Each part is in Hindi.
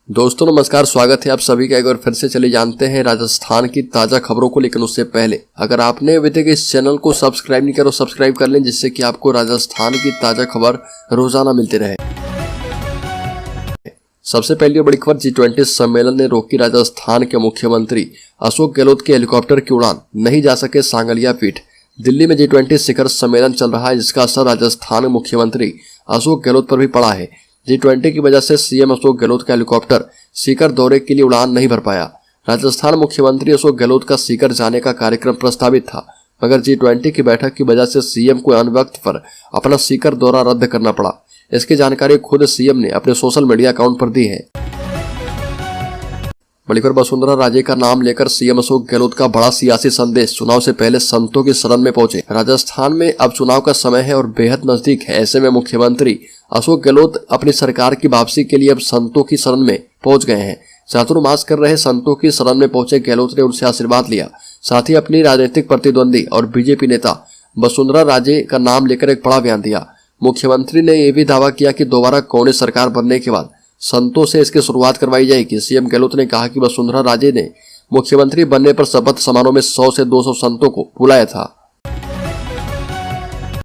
दोस्तों नमस्कार, स्वागत है आप सभी का एक बार फिर से। चले जानते हैं राजस्थान की ताज़ा खबरों को। लेकिन उससे पहले अगर आपने अभी तक इस चैनल को सब्सक्राइब नहीं करो, सब्सक्राइब कर लें, जिससे कि आपको राजस्थान की ताज़ा खबर रोजाना मिलती रहे। सबसे पहली बड़ी खबर, G20 सम्मेलन ने रोकी राजस्थान के मुख्यमंत्री अशोक गहलोत के हेलीकॉप्टर की उड़ान, नहीं जा सके सांगलिया पीठ। दिल्ली में G20 शिखर सम्मेलन चल रहा है, जिसका असर राजस्थान मुख्यमंत्री अशोक गहलोत पर भी पड़ा है। G20 की वजह से सीएम अशोक गहलोत का हेलीकॉप्टर सीकर दौरे के लिए उड़ान नहीं भर पाया। राजस्थान मुख्यमंत्री अशोक गहलोत का सीकर जाने का कार्यक्रम प्रस्तावित था, मगर G20 की बैठक की वजह से सीएम को अन वक्त पर अपना सीकर दौरा रद्द करना पड़ा। इसकी जानकारी खुद सीएम ने अपने सोशल मीडिया अकाउंट पर दी है। बड़ी खबर, वसुंधरा राजे का नाम लेकर सीएम अशोक गहलोत का बड़ा सियासी संदेश। चुनाव से पहले संतों की शरण में पहुंचे। राजस्थान में अब चुनाव का समय है और बेहद नजदीक है। ऐसे में मुख्यमंत्री अशोक गहलोत अपनी सरकार की वापसी के लिए अब संतों की शरण में पहुंच गए हैं। चातुर्मास कर रहे संतों की शरण में पहुंचे गहलोत ने उनसे आशीर्वाद लिया। साथ ही अपनी राजनीतिक प्रतिद्वंदी और बीजेपी नेता वसुंधरा राजे का नाम लेकर एक बड़ा बयान दिया। मुख्यमंत्री ने यह भी दावा किया कि दोबारा कांग्रेस सरकार बनने के बाद संतों से इसकी शुरुआत करवाई जाएगी। सीएम गहलोत ने कहा कि वसुंधरा राजे ने मुख्यमंत्री बनने पर शपथ समारोह में 100 से 200 संतों को बुलाया था।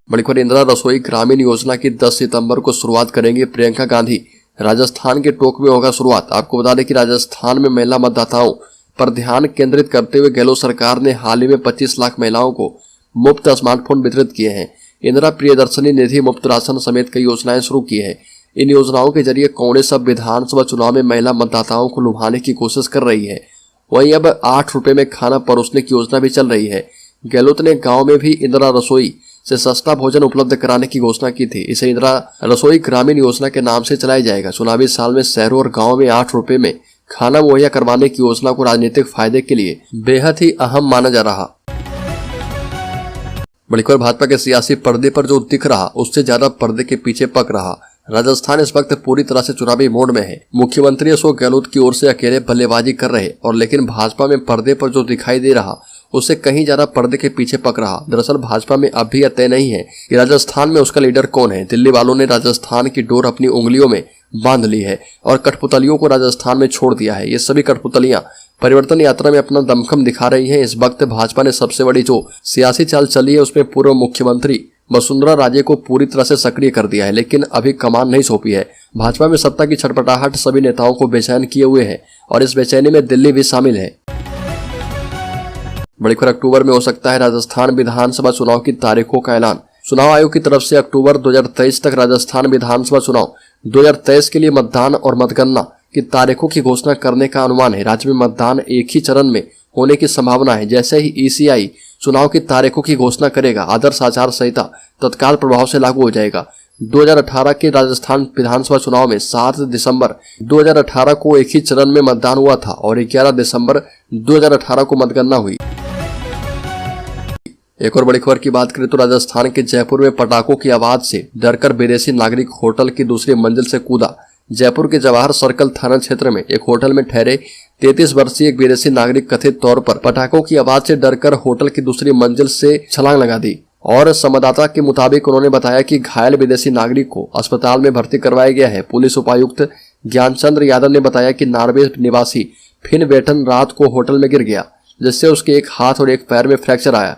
बड़ी खबर, इंदिरा रसोई ग्रामीण योजना की 10 सितंबर को शुरुआत करेंगी प्रियंका गांधी। राजस्थान के टोंक में होगा शुरुआत। आपको बता दें कि राजस्थान में महिला मतदाताओं पर ध्यान केंद्रित करते हुए गहलोत सरकार ने हाल ही में 25 लाख महिलाओं को मुफ्त स्मार्टफोन वितरित किए हैं। इंदिरा प्रियदर्शनी निधि, मुफ्त राशन समेत कई योजनाएं शुरू की है। इन योजनाओं के जरिए कांग्रेस अब विधानसभा चुनाव में महिला मतदाताओं को लुभाने की कोशिश कर रही है। वहीं अब 8 रुपए में खाना परोसने की योजना भी चल रही है। गहलोत ने गांव में भी इंदिरा रसोई से सस्ता भोजन उपलब्ध कराने की घोषणा की थी। इसे इंदिरा रसोई ग्रामीण योजना के नाम से चलाया जाएगा। चुनावी साल में शहरों और गाँव में 8 रुपए में खाना मुहैया करवाने की योजना को राजनीतिक फायदे के लिए बेहद ही अहम माना जा रहा। बड़ी खबर, भाजपा के सियासी पर्दे पर जो दिख रहा उससे ज्यादा पर्दे के पीछे पक रहा। राजस्थान इस वक्त पूरी तरह से चुनावी मोड में है। मुख्यमंत्री अशोक गहलोत की ओर से अकेले बल्लेबाजी कर रहे और लेकिन भाजपा में पर्दे पर जो दिखाई दे रहा उससे कहीं ज्यादा पर्दे के पीछे पक रहा। दरअसल भाजपा में अब भी यह तय नहीं है कि राजस्थान में उसका लीडर कौन है। दिल्ली वालों ने राजस्थान की डोर अपनी उंगलियों में बांध ली है और कठपुतलियों को राजस्थान में छोड़ दिया है। ये सभी कठपुतलियां परिवर्तन यात्रा में अपना दमखम दिखा रही हैं। इस वक्त भाजपा ने सबसे बड़ी जो सियासी चाल चली है उसमें पूर्व मुख्यमंत्री वसुंधरा राजे को पूरी तरह से सक्रिय कर दिया है, लेकिन अभी कमान नहीं सौंपी है। भाजपा में सत्ता की छटपटाहट सभी नेताओं को बेचैन किए हुए है और इस बेचैनी में दिल्ली भी शामिल है। बड़ी खबर, अक्टूबर में हो सकता है राजस्थान विधानसभा चुनाव की तारीखों का ऐलान। चुनाव आयोग की तरफ से अक्टूबर 2023 तक राजस्थान विधानसभा चुनाव 2023 के लिए मतदान और मतगणना की तारीखों की घोषणा करने का अनुमान है। राज्य में मतदान एक ही चरण में होने की संभावना है। जैसे ही ECI चुनाव की तारीखों की घोषणा करेगा, आदर्श आचार संहिता तत्काल प्रभाव से लागू हो जाएगा। 2018 के राजस्थान विधानसभा चुनाव में 7 दिसंबर 2018 को एक ही चरण में मतदान हुआ था और 11 दिसंबर 2018 को मतगणना हुई। एक और बड़ी खबर की बात करें तो राजस्थान के जयपुर में पटाखों की आवाज से डरकर विदेशी नागरिक होटल की दूसरी मंजिल से कूदा। जयपुर के जवाहर सर्कल थाना क्षेत्र में एक होटल में ठहरे 33 वर्षीय एक विदेशी नागरिक कथित तौर पर पटाखों की आवाज से डरकर होटल की दूसरी मंजिल से छलांग लगा दी और संवाददाता के मुताबिक उन्होंने बताया कि घायल विदेशी नागरिक को अस्पताल में भर्ती करवाया गया है। पुलिस उपायुक्त ज्ञानचंद्र यादव ने बताया कि नार्वे निवासी फिन वेटन रात को होटल में गिर गया, जिससे उसके एक हाथ और एक पैर में फ्रैक्चर आया।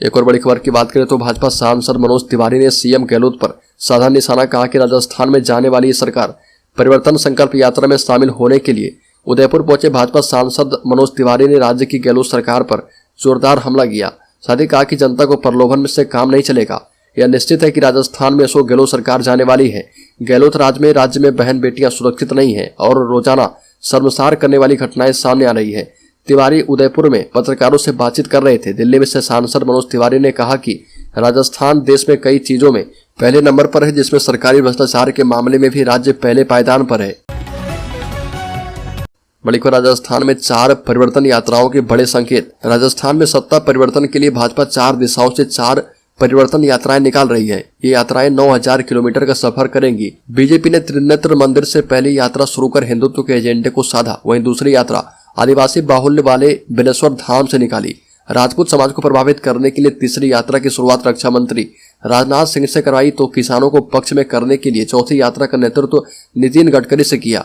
एक और बड़ी खबर की बात करें तो भाजपा सांसद मनोज तिवारी ने सीएम गहलोत पर साधा निशाना। कहा कि राजस्थान में जाने वाली सरकार परिवर्तन संकल्प यात्रा में शामिल होने के लिए उदयपुर पहुंचे भाजपा सांसद मनोज तिवारी ने राज्य की गहलोत सरकार पर जोरदार हमला किया। साथ ही कहा कि जनता को प्रलोभन से काम नहीं चलेगा। यह निश्चित है कि राजस्थान में अशोक गहलोत सरकार जाने वाली है। गहलोत राज्य में बहन बेटियां सुरक्षित नहीं है और रोजाना शर्मसार करने वाली घटनाएं सामने आ रही है। तिवारी उदयपुर में पत्रकारों से बातचीत कर रहे थे। दिल्ली में से सांसद मनोज तिवारी ने कहा कि राजस्थान देश में कई चीजों में पहले नंबर पर है, जिसमें सरकारी भ्रष्टाचार के मामले में भी राज्य पहले पायदान पर है। बड़ी खबर, राजस्थान में 4 परिवर्तन यात्राओं के बड़े संकेत। राजस्थान में सत्ता परिवर्तन के लिए भाजपा 4 दिशाओं से 4 परिवर्तन यात्राएं निकाल रही है। ये यात्राएं 9000 किलोमीटर का सफर करेंगी। बीजेपी ने त्रिनेत्र मंदिर से पहली यात्रा शुरू कर हिंदुत्व के एजेंडे को साधा। वहीं दूसरी यात्रा आदिवासी बाहुल्य वाले बिलेश्वर धाम से निकाली। राजपूत समाज को प्रभावित करने के लिए तीसरी यात्रा की शुरुआत रक्षा मंत्री राजनाथ सिंह से करवाई तो किसानों को पक्ष में करने के लिए चौथी यात्रा का नेतृत्व नितिन गडकरी से किया।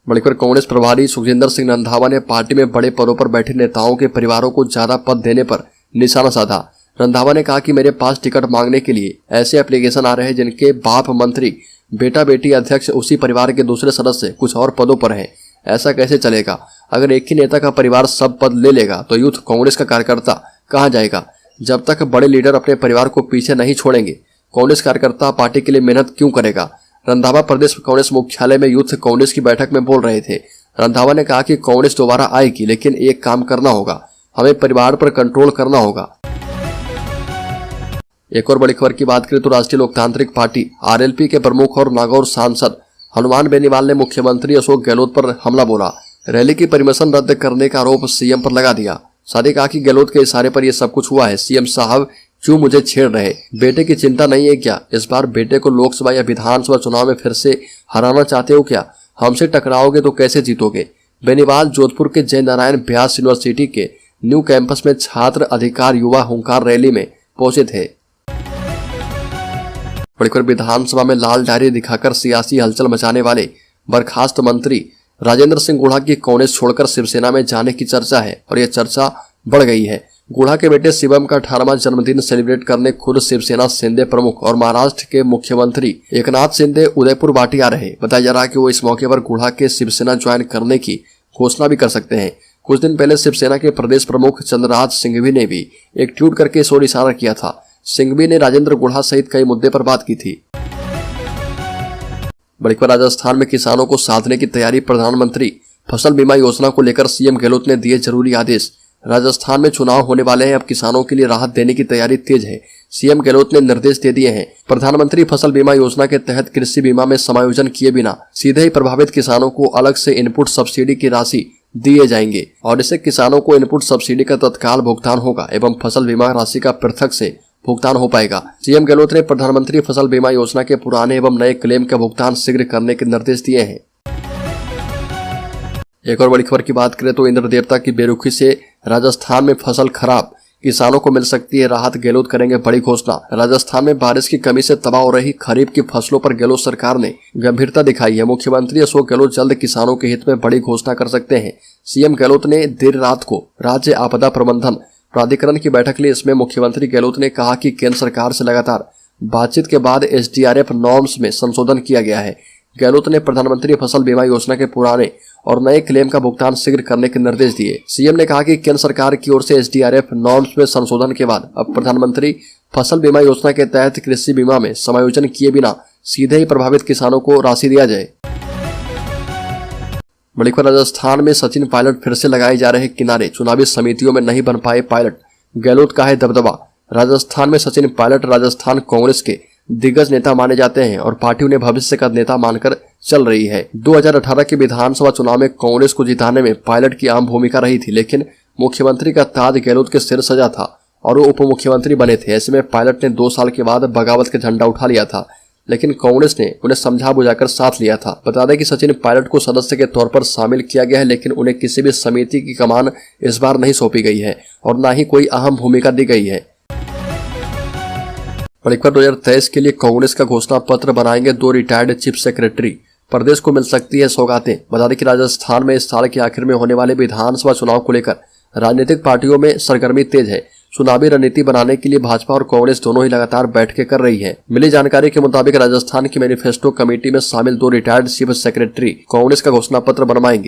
बड़ीखबर कांग्रेस प्रभारी सुखजिंदर सिंह रंधावा ने पार्टी में बड़े पदों पर बैठे नेताओं के परिवारों को ज्यादा पद देने पर निशाना साधा। रंधावा ने कहा कि मेरे पास टिकट मांगने के लिए ऐसे एप्लीकेशन आ रहे हैं जिनके बाप मंत्री, बेटा बेटी अध्यक्ष, उसी परिवार के दूसरे सदस्य कुछ और पदों पर हैं। ऐसा कैसे चलेगा? अगर एक ही नेता का परिवार सब पद ले लेगा तो यूथ कांग्रेस का कार्यकर्ता कहाँ जाएगा? जब तक बड़े लीडर अपने परिवार को पीछे नहीं छोड़ेंगे, कांग्रेस कार्यकर्ता पार्टी के लिए मेहनत क्यों करेगा? रंधावा प्रदेश कांग्रेस मुख्यालय में यूथ कांग्रेस की बैठक में बोल रहे थे। रंधावा ने कहा कि कांग्रेस दोबारा आएगी, लेकिन एक काम करना होगा, हमें परिवार पर कंट्रोल करना होगा। एक और बड़ी खबर की बात करें तो राष्ट्रीय लोकतांत्रिक पार्टी आरएलपी के प्रमुख और नागौर सांसद हनुमान बेनीवाल ने मुख्यमंत्री अशोक गहलोत पर हमला बोला। रैली की परमिशन रद्द करने का आरोप सीएम पर लगा दिया। साथ ही कहा कि गहलोत के इशारे पर यह सब कुछ हुआ है। सीएम साहब क्यों मुझे छेड़ रहे? बेटे की चिंता नहीं है क्या? इस बार बेटे को लोकसभा या विधानसभा चुनाव में फिर से हराना चाहते हो क्या? हमसे टकराओगे तो कैसे जीतोगे? बेनीवाल जोधपुर के जय नारायण व्यास यूनिवर्सिटी के न्यू कैंपस में छात्र अधिकार युवा हुंकार रैली में पहुंचे थे। बड़ीखबर विधानसभा में लाल डायरी दिखाकर सियासी हलचल मचाने वाले बर्खास्त मंत्री राजेंद्र सिंह गुढ़ा की कांग्रेस छोड़कर शिवसेना में जाने की चर्चा है और यह चर्चा बढ़ गई है। गुढ़ा के बेटे शिवम का 18वां जन्मदिन सेलिब्रेट करने खुद शिवसेना शिंदे प्रमुख और महाराष्ट्र के मुख्यमंत्री एकनाथ शिंदे उदयपुर वाटी आ रहे। बताया जा रहा है कि वो इस मौके पर गुढ़ा के शिवसेना ज्वाइन करने की घोषणा भी कर सकते हैं। कुछ दिन पहले शिवसेना के प्रदेश प्रमुख चंद्रराज सिंघवी ने भी एक ट्वीट करके इस ओर इशारा किया था। सिंघवी ने राजेंद्र गुढ़ा सहित कई मुद्दे पर बात की थी। बड़ीखबर राजस्थान में किसानों को साधने की तैयारी। प्रधानमंत्री फसल बीमा योजना को लेकर सीएम गहलोत ने दिए जरूरी आदेश। राजस्थान में चुनाव होने वाले हैं, अब किसानों के लिए राहत देने की तैयारी तेज है। सीएम गहलोत ने निर्देश दे दिए हैं। प्रधानमंत्री फसल बीमा योजना के तहत कृषि बीमा में समायोजन किए बिना सीधे ही प्रभावित किसानों को अलग से इनपुट सब्सिडी की राशि दिए जाएंगे और इससे किसानों को इनपुट सब्सिडी का तत्काल भुगतान होगा एवं फसल बीमा राशि का पृथक से भुगतान हो पाएगा। सीएम गहलोत ने प्रधानमंत्री फसल बीमा योजना के पुराने एवं नए क्लेम का भुगतान शीघ्र करने के निर्देश दिए हैं। एक और बड़ी खबर की बात करें तो इंद्र देवता की बेरुखी से राजस्थान में फसल खराब, किसानों को मिल सकती है राहत। गहलोत करेंगे बड़ी घोषणा। राजस्थान में बारिश की कमी से तबाह हो रही खरीफ की फसलों पर गहलोत सरकार ने गंभीरता दिखाई है। मुख्यमंत्री अशोक गहलोत जल्द किसानों के हित में बड़ी घोषणा कर सकते हैं। सीएम गहलोत ने देर रात को राज्य आपदा प्रबंधन प्राधिकरण की बैठक ली। इसमें मुख्यमंत्री गहलोत ने कहा कि केंद्र सरकार से लगातार बातचीत के बाद एसडीआरएफ नॉर्म्स में संशोधन किया गया है। गहलोत ने प्रधानमंत्री फसल बीमा योजना के पुराने और नए क्लेम का भुगतान शीघ्र करने के निर्देश दिए। सीएम ने कहा कि केंद्र सरकार की ओर से एसडीआरएफ नॉर्म्स में संशोधन के बाद अब प्रधानमंत्री फसल बीमा योजना के तहत कृषि बीमा में समायोजन किए बिना सीधे ही प्रभावित किसानों को राशि दिया जाए। बड़ीखबर राजस्थान में सचिन पायलट फिर से लगाए जा रहे किनारे। चुनावी समितियों में नहीं बन पाए पायलट, गहलोत का है दबदबा। राजस्थान में सचिन पायलट राजस्थान कांग्रेस के दिग्गज नेता माने जाते हैं और पार्टी उन्हें भविष्य का नेता मानकर चल रही है। 2018 के विधानसभा चुनाव में कांग्रेस को जिताने में पायलट की अहम भूमिका रही थी, लेकिन मुख्यमंत्री का ताज गहलोत के सिर सजा था और वो उप मुख्यमंत्री बने थे। ऐसे में पायलट ने 2 साल के बाद बगावत का झंडा उठा लिया था, लेकिन कांग्रेस ने उन्हें समझा बुझाकर साथ लिया था। बता दें कि सचिन पायलट को सदस्य के तौर पर शामिल किया गया है, लेकिन उन्हें किसी भी समिति की कमान इस बार नहीं सौंपी गई है और न ही कोई अहम भूमिका दी गई है। बड़ीखबर 2023 के लिए कांग्रेस का घोषणा पत्र बनाएंगे 2 रिटायर्ड चीफ सेक्रेटरी। प्रदेश को मिल सकती है सौगातें। बता दें कि राजस्थान में इस साल के आखिर में होने वाले विधानसभा चुनाव को लेकर राजनीतिक पार्टियों में सरगर्मी तेज है। चुनावी रणनीति बनाने के लिए भाजपा और कांग्रेस दोनों ही लगातार बैठकें कर रही है। मिली जानकारी के मुताबिक राजस्थान की मैनिफेस्टो कमेटी में शामिल 2 रिटायर्ड चीफ सेक्रेटरी कांग्रेस का घोषणा पत्र बनवाएंगे।